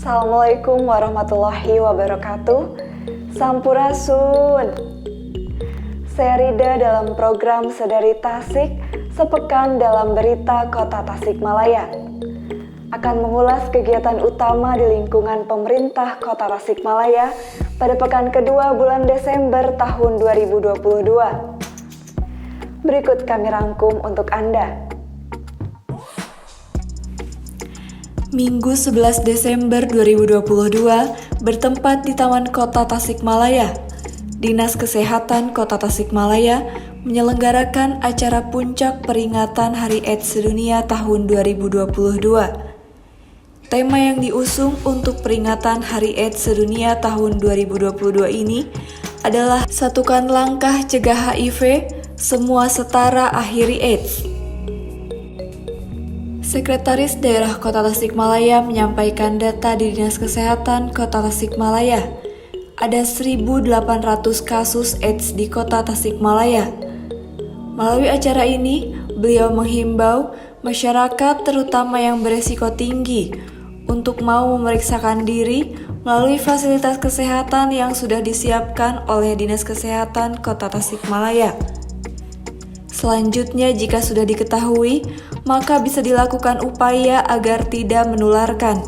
Assalamualaikum warahmatullahi wabarakatuh. Sampurasun. Saya Rida dalam program Sedari Tasik, sepekan dalam berita Kota Tasikmalaya. Akan mengulas kegiatan utama di lingkungan pemerintah Kota Tasikmalaya pada pekan kedua bulan Desember tahun 2022. Berikut kami rangkum untuk Anda. Minggu 11 Desember 2022 bertempat di Taman Kota Tasikmalaya. Dinas Kesehatan Kota Tasikmalaya menyelenggarakan acara puncak peringatan Hari AIDS Sedunia tahun 2022. Tema yang diusung untuk peringatan Hari AIDS Sedunia tahun 2022 ini adalah Satukan Langkah Cegah HIV, Semua Setara Akhiri AIDS. Sekretaris Daerah Kota Tasikmalaya menyampaikan data di Dinas Kesehatan Kota Tasikmalaya. Ada 1.800 kasus AIDS di Kota Tasikmalaya. Melalui acara ini, beliau menghimbau masyarakat terutama yang beresiko tinggi untuk mau memeriksakan diri melalui fasilitas kesehatan yang sudah disiapkan oleh Dinas Kesehatan Kota Tasikmalaya. Selanjutnya, jika sudah diketahui, maka bisa dilakukan upaya agar tidak menularkan.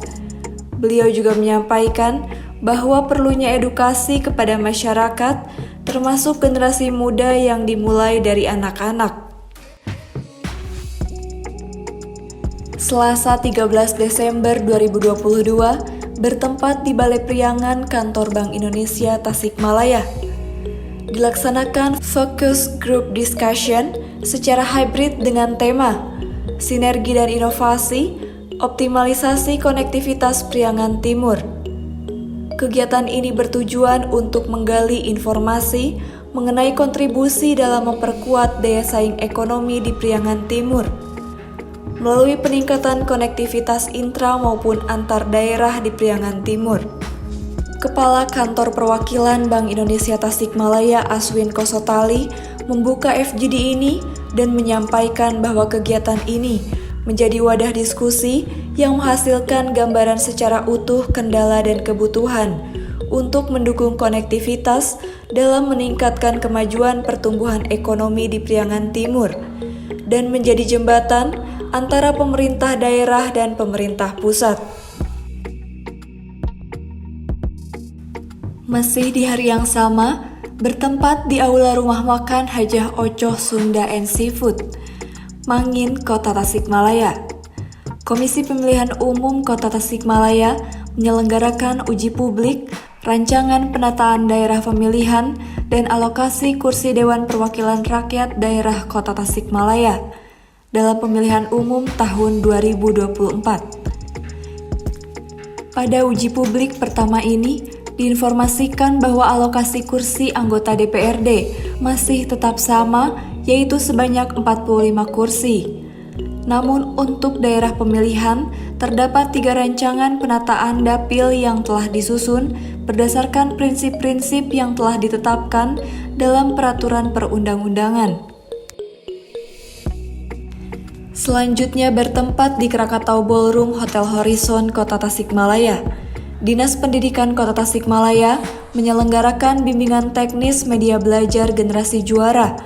Beliau juga menyampaikan bahwa perlunya edukasi kepada masyarakat, termasuk generasi muda yang dimulai dari anak-anak. Selasa 13 Desember 2022, bertempat di Balai Priangan Kantor Bank Indonesia Tasikmalaya. Dilaksanakan focus group discussion secara hybrid dengan tema Sinergi dan Inovasi, Optimalisasi Konektivitas Priangan Timur. Kegiatan ini bertujuan untuk menggali informasi mengenai kontribusi dalam memperkuat daya saing ekonomi di Priangan Timur melalui peningkatan konektivitas intra maupun antar daerah di Priangan Timur. Kepala Kantor Perwakilan Bank Indonesia Tasikmalaya Aswin Kosotali membuka FGD ini dan menyampaikan bahwa kegiatan ini menjadi wadah diskusi yang menghasilkan gambaran secara utuh kendala dan kebutuhan untuk mendukung konektivitas dalam meningkatkan kemajuan pertumbuhan ekonomi di Priangan Timur dan menjadi jembatan antara pemerintah daerah dan pemerintah pusat. Masih di hari yang sama, bertempat di Aula Rumah Makan Hajah Ocoh Sunda and Seafood, Mangin, Kota Tasikmalaya. Komisi Pemilihan Umum Kota Tasikmalaya menyelenggarakan uji publik rancangan penataan daerah pemilihan dan alokasi kursi Dewan Perwakilan Rakyat Daerah Kota Tasikmalaya dalam pemilihan umum tahun 2024. Pada uji publik pertama ini, diinformasikan bahwa alokasi kursi anggota DPRD masih tetap sama, yaitu sebanyak 45 kursi. Namun untuk daerah pemilihan, terdapat 3 rancangan penataan dapil yang telah disusun berdasarkan prinsip-prinsip yang telah ditetapkan dalam peraturan perundang-undangan. Selanjutnya bertempat di Krakatau Ballroom Hotel Horizon Kota Tasikmalaya. Dinas Pendidikan Kota Tasikmalaya menyelenggarakan bimbingan teknis media belajar generasi juara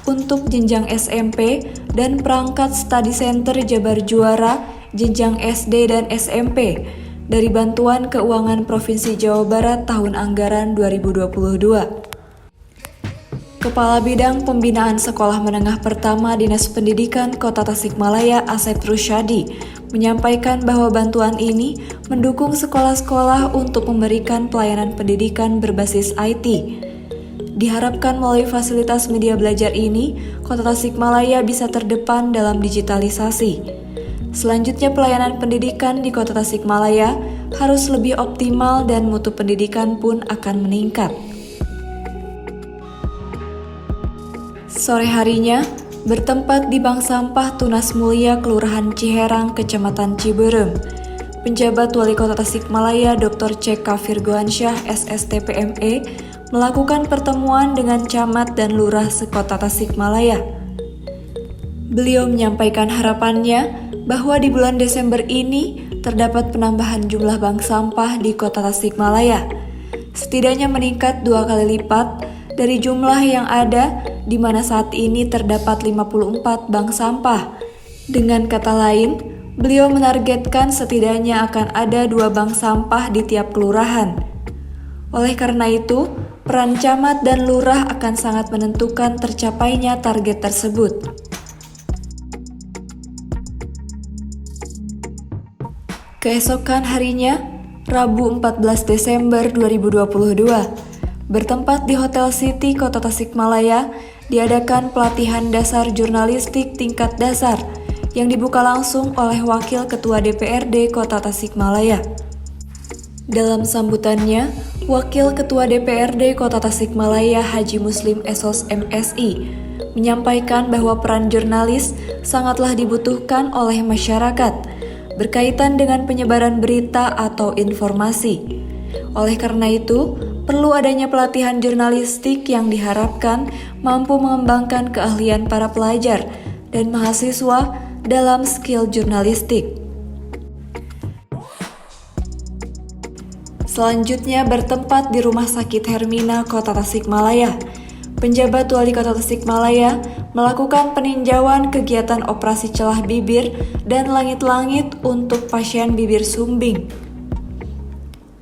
untuk jenjang SMP dan perangkat study center Jabar Juara jenjang SD dan SMP dari Bantuan Keuangan Provinsi Jawa Barat tahun anggaran 2022. Kepala Bidang Pembinaan Sekolah Menengah Pertama Dinas Pendidikan Kota Tasikmalaya Asep Rusyadi menyampaikan bahwa bantuan ini mendukung sekolah-sekolah untuk memberikan pelayanan pendidikan berbasis IT. Diharapkan melalui fasilitas media belajar ini, Kota Tasikmalaya bisa terdepan dalam digitalisasi. Selanjutnya, pelayanan pendidikan di Kota Tasikmalaya harus lebih optimal dan mutu pendidikan pun akan meningkat. Sore harinya, bertempat di Bank Sampah Tunas Mulia Kelurahan Ciherang, Kecamatan Ciberem, penjabat Wali Kota Tasikmalaya Dr. C. Firgoansyah SSTPME melakukan pertemuan dengan camat dan lurah sekota Tasikmalaya. Beliau menyampaikan harapannya bahwa di bulan Desember ini terdapat penambahan jumlah bank sampah di Kota Tasikmalaya, setidaknya meningkat 2 kali lipat dari jumlah yang ada, di mana saat ini terdapat 54 bank sampah. Dengan kata lain, beliau menargetkan setidaknya akan ada 2 bank sampah di tiap kelurahan. Oleh karena itu, peran camat dan lurah akan sangat menentukan tercapainya target tersebut. Keesokan harinya, Rabu 14 Desember 2022, bertempat di Hotel City Kota Tasikmalaya, diadakan pelatihan dasar jurnalistik tingkat dasar yang dibuka langsung oleh Wakil Ketua DPRD Kota Tasikmalaya. Dalam sambutannya, Wakil Ketua DPRD Kota Tasikmalaya Haji Muslim Esos MSI menyampaikan bahwa peran jurnalis sangatlah dibutuhkan oleh masyarakat berkaitan dengan penyebaran berita atau informasi. Oleh karena itu, perlu adanya pelatihan jurnalistik yang diharapkan mampu mengembangkan keahlian para pelajar dan mahasiswa dalam skill jurnalistik. Selanjutnya bertempat di Rumah Sakit Hermina Kota Tasikmalaya, penjabat Wali Kota Tasikmalaya melakukan peninjauan kegiatan operasi celah bibir dan langit-langit untuk pasien bibir sumbing.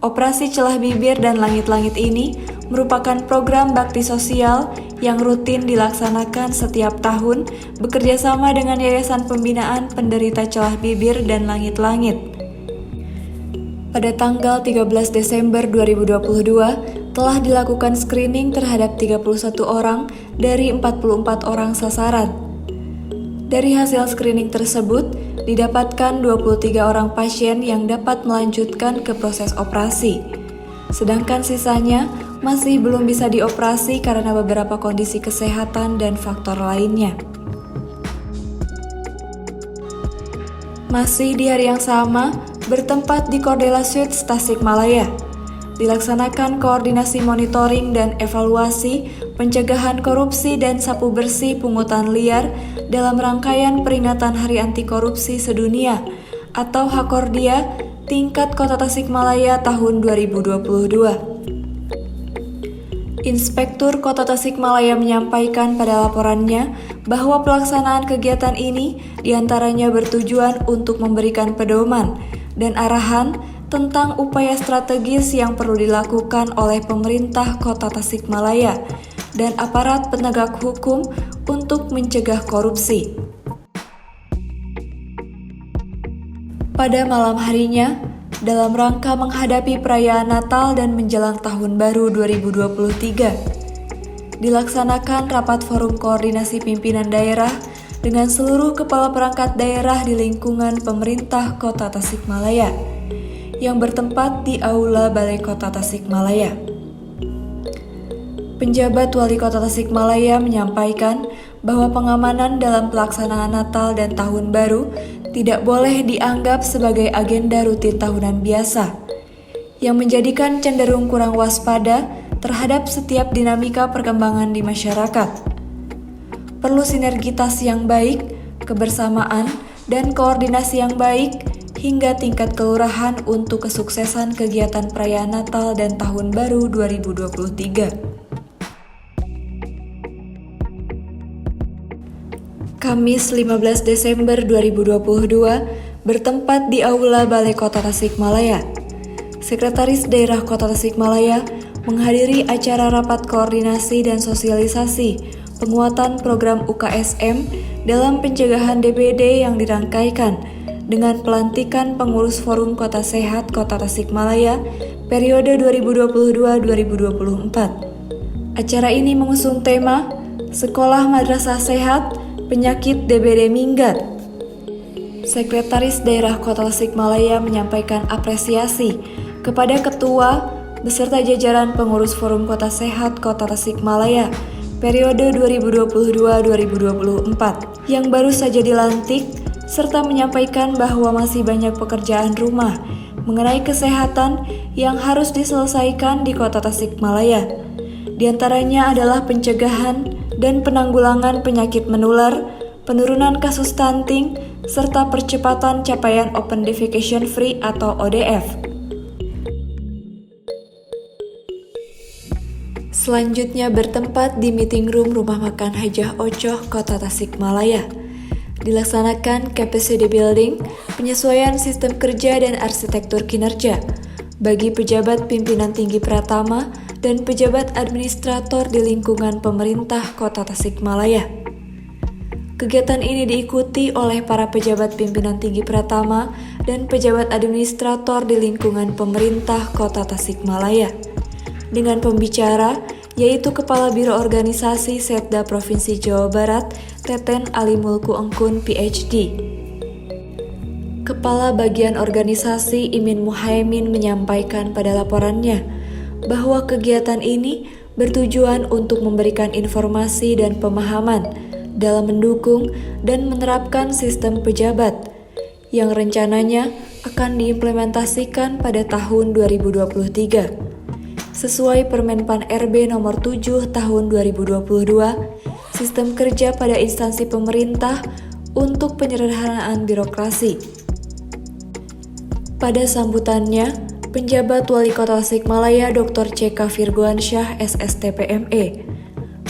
Operasi celah bibir dan langit-langit ini merupakan program bakti sosial yang rutin dilaksanakan setiap tahun bekerjasama dengan Yayasan Pembinaan Penderita Celah Bibir dan Langit-Langit. Pada tanggal 13 Desember 2022, telah dilakukan screening terhadap 31 orang dari 44 orang sasaran. Dari hasil screening tersebut, didapatkan 23 orang pasien yang dapat melanjutkan ke proses operasi. Sedangkan sisanya masih belum bisa dioperasi karena beberapa kondisi kesehatan dan faktor lainnya. Masih di hari yang sama, bertempat di Cordela Suites Tasikmalaya, dilaksanakan koordinasi monitoring dan evaluasi pencegahan korupsi dan sapu bersih pungutan liar dalam rangkaian peringatan Hari Anti Korupsi Sedunia atau Hakordia tingkat Kota Tasikmalaya tahun 2022. Inspektur Kota Tasikmalaya menyampaikan pada laporannya bahwa pelaksanaan kegiatan ini diantaranya bertujuan untuk memberikan pedoman dan arahan tentang upaya strategis yang perlu dilakukan oleh pemerintah Kota Tasikmalaya dan aparat penegak hukum untuk mencegah korupsi. Pada malam harinya, dalam rangka menghadapi perayaan Natal dan menjelang Tahun Baru 2023, dilaksanakan rapat forum koordinasi pimpinan daerah dengan seluruh kepala perangkat daerah di lingkungan pemerintah Kota Tasikmalaya yang bertempat di Aula Balai Kota Tasikmalaya. Penjabat Wali Kota Tasikmalaya menyampaikan bahwa pengamanan dalam pelaksanaan Natal dan Tahun Baru tidak boleh dianggap sebagai agenda rutin tahunan biasa, yang menjadikan cenderung kurang waspada terhadap setiap dinamika perkembangan di masyarakat. Perlu sinergitas yang baik, kebersamaan, dan koordinasi yang baik hingga tingkat kelurahan untuk kesuksesan kegiatan perayaan Natal dan Tahun Baru 2023. Kamis 15 Desember 2022 bertempat di Aula Balai Kota Tasikmalaya. Sekretaris Daerah Kota Tasikmalaya menghadiri acara rapat koordinasi dan sosialisasi penguatan program UKSM dalam pencegahan DBD yang dirangkaikan dengan pelantikan pengurus Forum Kota Sehat Kota Tasikmalaya periode 2022-2024. Acara ini mengusung tema Sekolah Madrasah Sehat, Penyakit DBD Minggat. Sekretaris Daerah Kota Tasikmalaya menyampaikan apresiasi kepada Ketua beserta jajaran pengurus Forum Kota Sehat Kota Tasikmalaya periode 2022-2024 yang baru saja dilantik, serta menyampaikan bahwa masih banyak pekerjaan rumah mengenai kesehatan yang harus diselesaikan di Kota Tasikmalaya. Di antaranya adalah pencegahan dan penanggulangan penyakit menular, penurunan kasus stunting, serta percepatan capaian Open Defecation Free atau ODF. Selanjutnya bertempat di meeting room Rumah Makan Hajah Ocoh, Kota Tasikmalaya. Dilaksanakan capacity building, penyesuaian sistem kerja dan arsitektur kinerja bagi pejabat pimpinan tinggi Pratama dan pejabat administrator di lingkungan pemerintah Kota Tasikmalaya. Kegiatan ini diikuti oleh para pejabat pimpinan tinggi Pratama dan pejabat administrator di lingkungan pemerintah Kota Tasikmalaya. Dengan pembicara yaitu Kepala Biro Organisasi Setda Provinsi Jawa Barat, Teten Ali Mulku Engkun, PhD. Kepala Bagian Organisasi Imin Muhaimin menyampaikan pada laporannya bahwa kegiatan ini bertujuan untuk memberikan informasi dan pemahaman dalam mendukung dan menerapkan sistem pejabat yang rencananya akan diimplementasikan pada tahun 2023. Sesuai Permenpan RB nomor 7 tahun 2022, sistem kerja pada instansi pemerintah untuk penyederhanaan birokrasi. Pada sambutannya, penjabat Wali Kota Tasikmalaya Dr. C.K. Virgoansyah SSTPME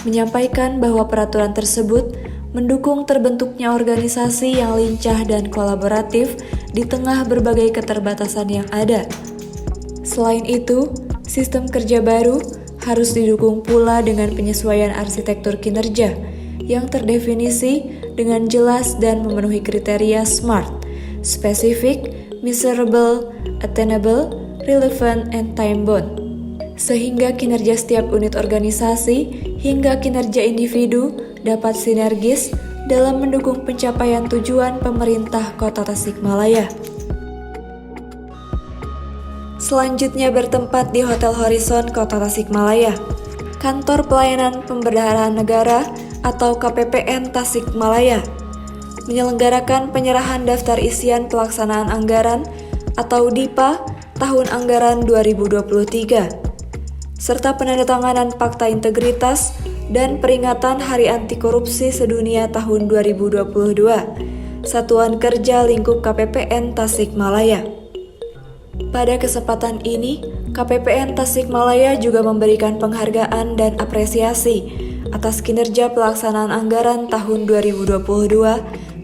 menyampaikan bahwa peraturan tersebut mendukung terbentuknya organisasi yang lincah dan kolaboratif di tengah berbagai keterbatasan yang ada. Selain itu, sistem kerja baru harus didukung pula dengan penyesuaian arsitektur kinerja yang terdefinisi dengan jelas dan memenuhi kriteria SMART, Specific, Measurable, Attainable, Relevant, and Time-bound, sehingga kinerja setiap unit organisasi hingga kinerja individu dapat sinergis dalam mendukung pencapaian tujuan pemerintah Kota Tasikmalaya. Selanjutnya bertempat di Hotel Horizon, Kota Tasikmalaya. Kantor Pelayanan Pembendaharaan Negara atau KPPN Tasikmalaya menyelenggarakan penyerahan daftar isian pelaksanaan anggaran atau DIPA tahun anggaran 2023 serta penandatanganan Fakta Integritas dan peringatan Hari Anti Korupsi Sedunia tahun 2022 Satuan Kerja Lingkup KPPN Tasikmalaya. Pada kesempatan ini, KPPN Tasikmalaya juga memberikan penghargaan dan apresiasi atas kinerja pelaksanaan anggaran tahun 2022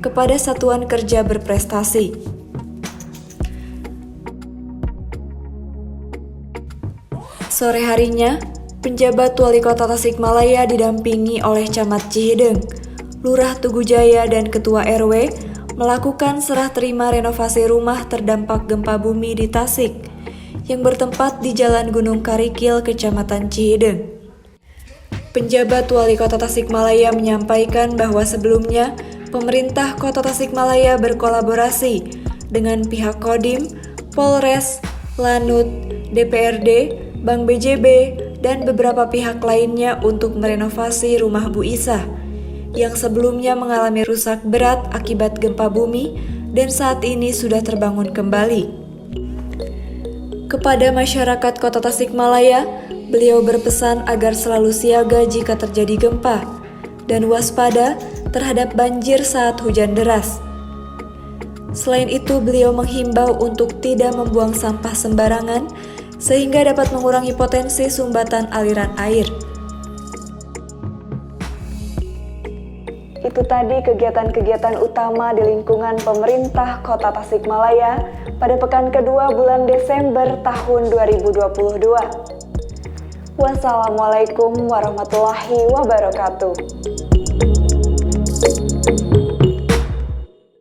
kepada satuan kerja berprestasi. Sore harinya, penjabat Wali Kota Tasikmalaya didampingi oleh Camat Cihideng, Lurah Tugu Jaya dan Ketua RW melakukan serah terima renovasi rumah terdampak gempa bumi di Tasik yang bertempat di Jalan Gunung Karikil, Kecamatan Cihideng. Penjabat Wali Kota Tasikmalaya menyampaikan bahwa sebelumnya pemerintah Kota Tasikmalaya berkolaborasi dengan pihak Kodim, Polres, Lanut, DPRD, Bank BJB, dan beberapa pihak lainnya untuk merenovasi rumah Bu Isah yang sebelumnya mengalami rusak berat akibat gempa bumi dan saat ini sudah terbangun kembali. Kepada masyarakat Kota Tasikmalaya, beliau berpesan agar selalu siaga jika terjadi gempa dan waspada terhadap banjir saat hujan deras. Selain itu, beliau menghimbau untuk tidak membuang sampah sembarangan sehingga dapat mengurangi potensi sumbatan aliran air. Itu tadi kegiatan-kegiatan utama di lingkungan pemerintah Kota Tasikmalaya pada pekan kedua bulan Desember tahun 2022. Wassalamualaikum warahmatullahi wabarakatuh.